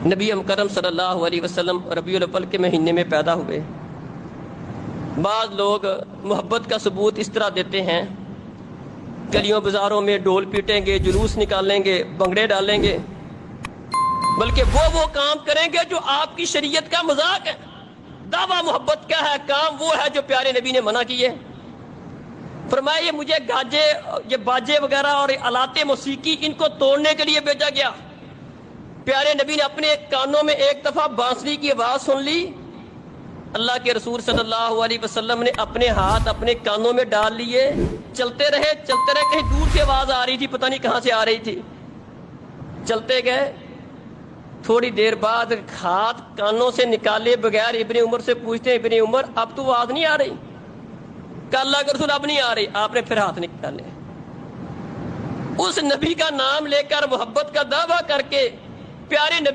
نبی مکرم صلی اللہ علیہ وسلم ربیع الاول کے مہینے میں پیدا ہوئے۔ بعض لوگ محبت کا ثبوت اس طرح دیتے ہیں، گلیوں بازاروں میں ڈول پیٹیں گے، جلوس نکالیں گے، بھنگڑے ڈالیں گے، بلکہ وہ کام کریں گے جو آپ کی شریعت کا مذاق ہے۔ دعویٰ محبت کا ہے، کام وہ ہے جو پیارے نبی نے منع کیے۔ فرمایا یہ مجھے گاجے، یہ باجے وغیرہ اور آلات موسیقی ان کو توڑنے کے لیے بھیجا گیا۔ پیارے نبی نے اپنے کانوں میں ایک دفعہ بانسری کی آواز سن لی، اللہ کے رسول صلی اللہ علیہ وسلم نے اپنے ہاتھ اپنے کانوں میں ڈال لیے، چلتے رہے، کہیں دور سے آواز آ رہی تھی، پتہ نہیں کہاں سے آ رہی تھی، چلتے گئے۔ تھوڑی دیر بعد ہاتھ کانوں سے نکالے بغیر ابن عمر سے پوچھتے ہیں، ابن عمر اب تو آواز نہیں آ رہی؟ کہ اللہ کے رسول اب نہیں آ رہی۔ آپ نے پھر ہاتھ نکالے۔ اس نبی کا نام لے کر محبت کا دعویٰ کر کے پیارے نبی